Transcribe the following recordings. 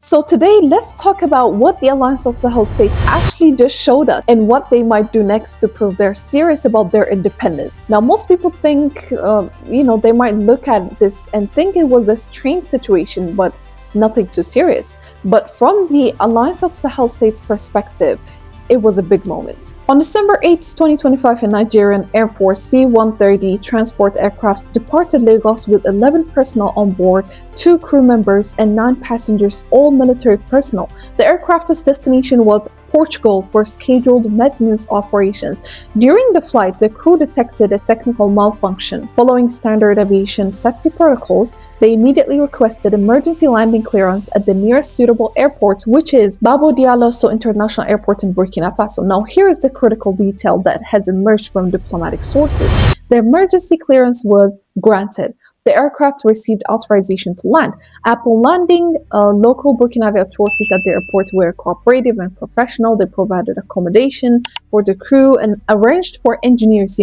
So today, let's talk about what the Alliance of Sahel States actually just showed us and what they might do next to prove they're serious about their independence. Now, most people think, they might look at this and think it was a strange situation, but nothing too serious. But from the Alliance of Sahel States perspective, it was a big moment. On December 8, 2025, a Nigerian Air Force C-130 transport aircraft departed Lagos with 11 personnel on board, 2 crew members, and 9 passengers, all military personnel. The aircraft's destination was Portugal for scheduled maintenance operations. During the flight, the crew detected a technical malfunction. Following standard aviation safety protocols, they immediately requested emergency landing clearance at the nearest suitable airport, which is Babo Dialoso International Airport in Burkina Faso. Now, here is the critical detail that has emerged from diplomatic sources. The emergency clearance was granted. The aircraft received authorization to land. Upon landing, local Burkinabe authorities at the airport were cooperative and professional. They provided accommodation for the crew and arranged for engineers,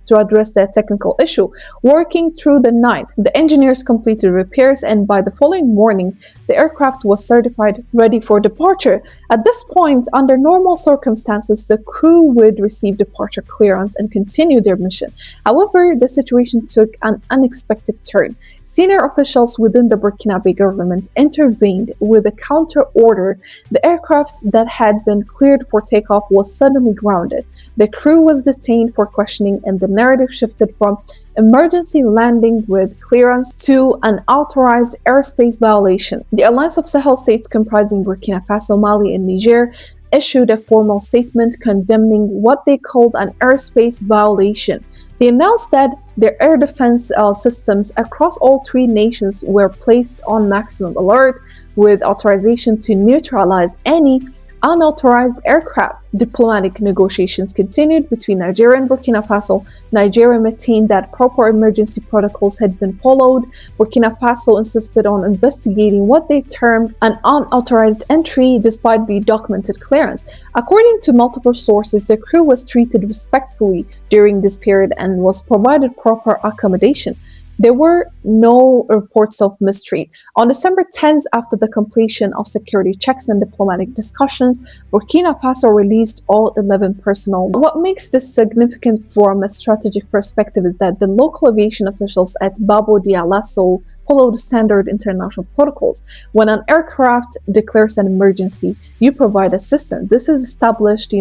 to address that technical issue. Working through the night, the engineers completed repairs, and by the following morning, the aircraft was certified ready for departure. At this point, under normal circumstances, the crew would receive departure clearance and continue their mission. However, the situation took an unexpected turn. Senior officials within the Burkinabe government intervened with a counter order. The aircraft that had been cleared for takeoff was suddenly grounded. The crew was detained for questioning, and the narrative shifted from emergency landing with clearance to an authorized airspace violation. The Alliance of Sahel States, comprising Burkina Faso, Mali, and Niger, issued a formal statement condemning what they called an airspace violation. They announced that their air defense systems across all 3 nations were placed on maximum alert, with authorization to neutralize any unauthorized aircraft. Diplomatic negotiations continued between Nigeria and Burkina Faso. Nigeria maintained that proper emergency protocols had been followed. Burkina Faso insisted on investigating what they termed an unauthorized entry despite the documented clearance. According to multiple sources, the crew was treated respectfully during this period and was provided proper accommodation. There were no reports of mistreatment. On December 10th, after the completion of security checks and diplomatic discussions, Burkina Faso released all 11 personnel. What makes this significant from a strategic perspective is that the local aviation officials at Babo Dialasso followed standard international protocols. When an aircraft declares an emergency, you provide assistance. This is established,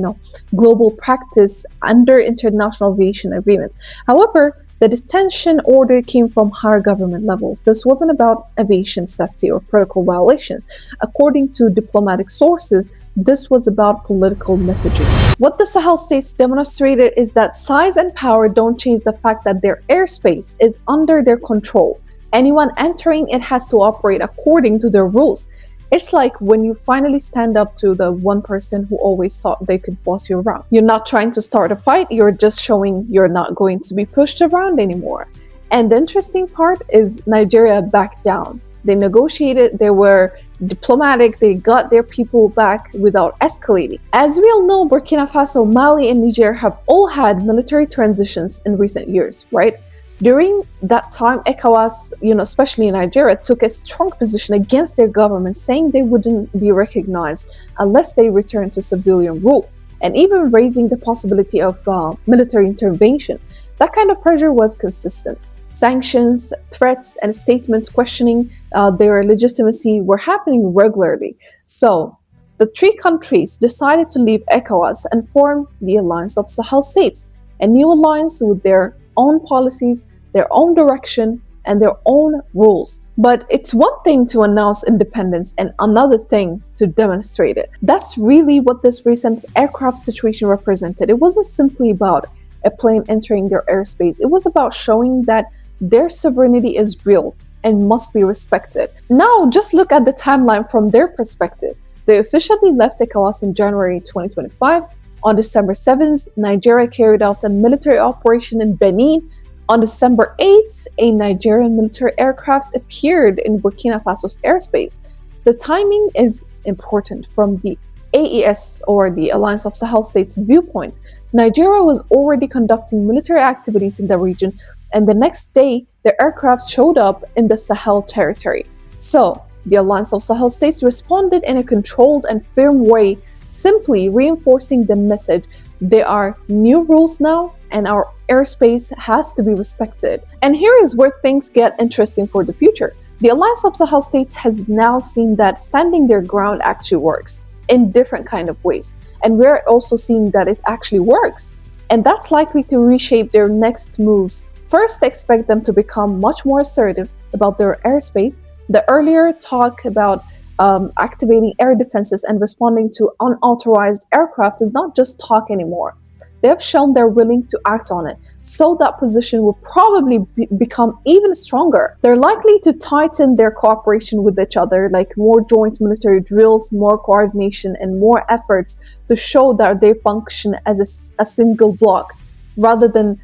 global practice under international aviation agreements. However, the detention order came from higher government levels. This wasn't about aviation safety or protocol violations. According to diplomatic sources, this was about political messaging. What the Sahel states demonstrated is that size and power don't change the fact that their airspace is under their control. Anyone entering it has to operate according to their rules. It's like when you finally stand up to the one person who always thought they could boss you around. You're not trying to start a fight, you're just showing you're not going to be pushed around anymore. And the interesting part is Nigeria backed down. They negotiated, they were diplomatic, they got their people back without escalating. As we all know, Burkina Faso, Mali, and Niger have all had military transitions in recent years, right? During that time, ECOWAS, especially in Nigeria, took a strong position against their government, saying they wouldn't be recognized unless they returned to civilian rule, and even raising the possibility of military intervention. That kind of pressure was consistent. Sanctions, threats, and statements questioning their legitimacy were happening regularly. So, the 3 countries decided to leave ECOWAS and form the Alliance of Sahel States, a new alliance with their own policies, their own direction, and their own rules. But it's one thing to announce independence and another thing to demonstrate it. That's really what this recent aircraft situation represented. It wasn't simply about a plane entering their airspace. It was about showing that their sovereignty is real and must be respected. Now, just look at the timeline from their perspective. They officially left ECOWAS in January 2025. On December 7th, Nigeria carried out a military operation in Benin. On December 8th, a Nigerian military aircraft appeared in Burkina Faso's airspace. The timing is important from the AES, or the Alliance of Sahel States, viewpoint. Nigeria was already conducting military activities in the region, and the next day, the aircraft showed up in the Sahel territory. So, The Alliance of Sahel States responded in a controlled and firm way, simply reinforcing the message: there are new rules now, and our airspace has to be respected. And here is where things get interesting for the future. The Alliance of Sahel States has now seen that standing their ground actually works in different kind of ways. And we're also seeing that it actually works. And that's likely to reshape their next moves. First, expect them to become much more assertive about their airspace. The earlier talk about activating air defenses and responding to unauthorized aircraft is not just talk anymore. They have shown they're willing to act on it, so that position will probably become even stronger. They're likely to tighten their cooperation with each other, like more joint military drills, more coordination, and more efforts to show that they function as a single bloc, rather than,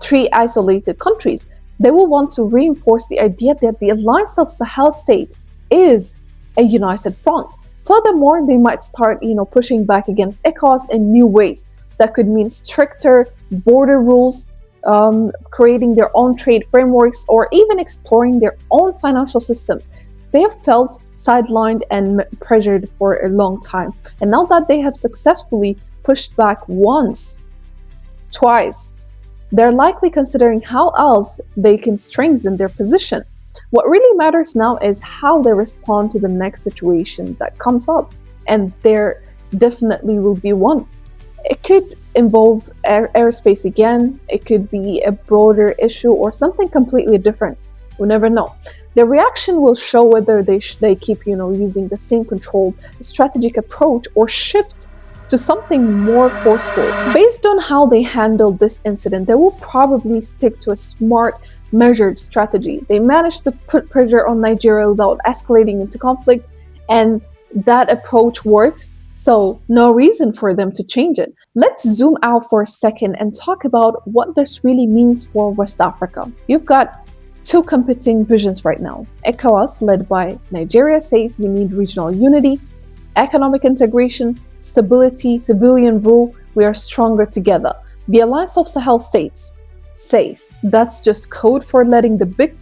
three isolated countries. They will want to reinforce the idea that the Alliance of Sahel States is a united front. Furthermore, they might start, pushing back against ECOWAS in new ways. That could mean stricter border rules, creating their own trade frameworks, or even exploring their own financial systems. They have felt sidelined and pressured for a long time. And now that they have successfully pushed back once, twice, they're likely considering how else they can strengthen their position. What really matters now is how they respond to the next situation that comes up. And there definitely will be one. It could involve airspace again. It could be a broader issue or something completely different. We never know. The reaction will show whether they keep, using the same controlled strategic approach or shift to something more forceful. Based on how they handled this incident, they will probably stick to a smart, measured strategy. They managed to put pressure on Nigeria without escalating into conflict, and that approach works. So no reason for them to change it. Let's zoom out for a second and talk about what this really means for West Africa. You've got two competing visions right now. ECOWAS, led by Nigeria, says we need regional unity, economic integration, stability, civilian rule. We are stronger together. The Alliance of Sahel States says that's just code for letting the big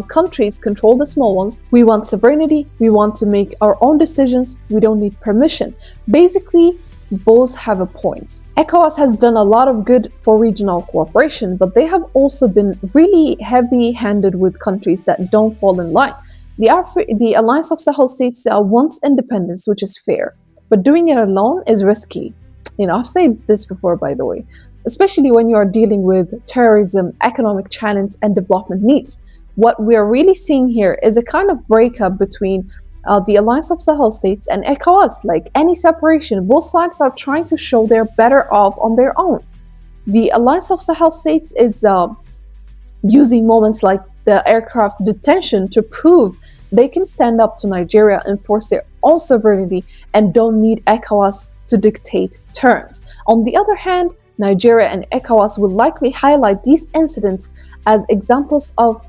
countries control the small ones. We want sovereignty. We want to make our own decisions. We don't need permission. Basically, both have a point. ECOWAS has done a lot of good for regional cooperation, but they have also been really heavy-handed with countries that don't fall in line. The Alliance of Sahel States wants independence, which is fair, but doing it alone is risky. I've said this before, by the way, especially when you are dealing with terrorism, economic challenge, and development needs. What we are really seeing here is a kind of breakup between the Alliance of Sahel States and ECOWAS. Like any separation, both sides are trying to show they're better off on their own. The Alliance of Sahel States is using moments like the aircraft detention to prove they can stand up to Nigeria, enforce their own sovereignty, and don't need ECOWAS to dictate terms. On the other hand, Nigeria and ECOWAS will likely highlight these incidents as examples of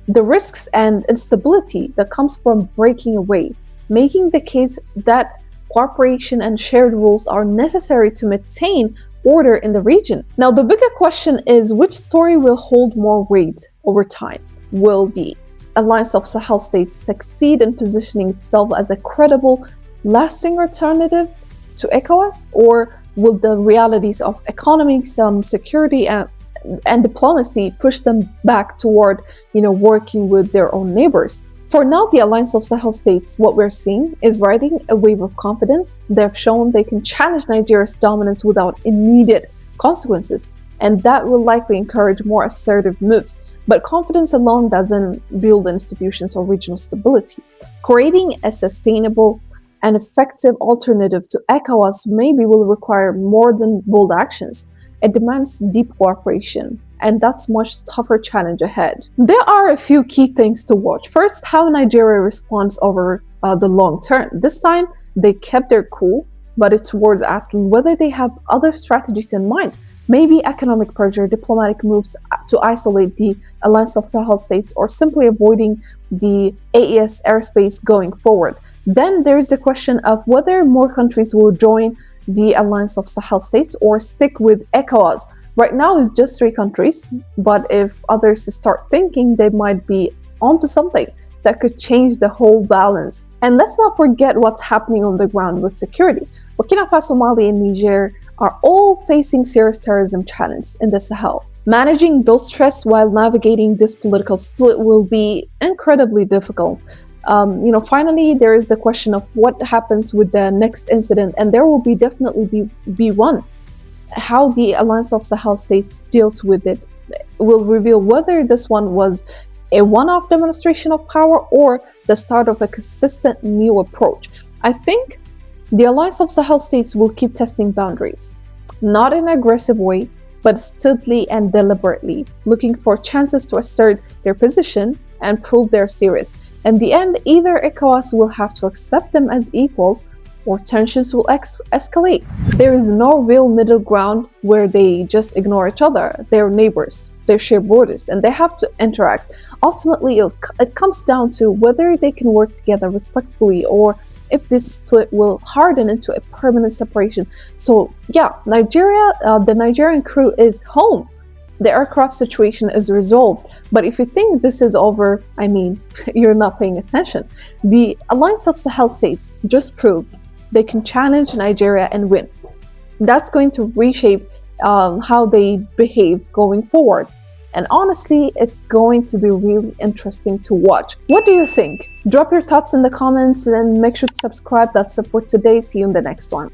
the risks and instability that comes from breaking away, making the case that cooperation and shared rules are necessary to maintain order in the region. Now, the bigger question is which story will hold more weight over time? Will the Alliance of Sahel States succeed in positioning itself as a credible, lasting alternative to ECOWAS, or will the realities of economy, security, and diplomacy push them back toward, working with their own neighbors? For now, the Alliance of Sahel States, what we're seeing is riding a wave of confidence. They've shown they can challenge Nigeria's dominance without immediate consequences, and that will likely encourage more assertive moves. But confidence alone doesn't build institutions or regional stability. Creating a sustainable and effective alternative to ECOWAS maybe will require more than bold actions. It demands deep cooperation, and that's a much tougher challenge ahead. There are a few key things to watch. First, how Nigeria responds over the long term. This time, they kept their cool, but it's worth asking whether they have other strategies in mind. Maybe economic pressure, diplomatic moves to isolate the Alliance of Sahel States, or simply avoiding the AES airspace going forward. Then there's the question of whether more countries will join the Alliance of Sahel States or stick with ECOWAS. Right now it's just 3 countries, but if others start thinking, they might be onto something. that could change the whole balance. And let's not forget what's happening on the ground with security. Burkina Faso, Mali, and Niger are all facing serious terrorism challenges in the Sahel. Managing those threats while navigating this political split will be incredibly difficult. Finally, there is the question of what happens with the next incident, and there will definitely be one. How the Alliance of Sahel States deals with it will reveal whether this one was a one-off demonstration of power or the start of a consistent new approach. I think the Alliance of Sahel States will keep testing boundaries, not in an aggressive way, but steadily and deliberately, looking for chances to assert their position and prove they're serious. In the end, either ECOWAS will have to accept them as equals or tensions will escalate. There is no real middle ground where they just ignore each other. They're neighbors, they share borders, and they have to interact. Ultimately, it comes down to whether they can work together respectfully or if this split will harden into a permanent separation. So yeah, the Nigerian crew is home. The aircraft situation is resolved. But if you think this is over, I mean, you're not paying attention. The Alliance of Sahel States just proved they can challenge Nigeria and win. That's going to reshape how they behave going forward. And honestly, it's going to be really interesting to watch. What do you think? Drop your thoughts in the comments and make sure to subscribe. That's it for today. See you in the next one.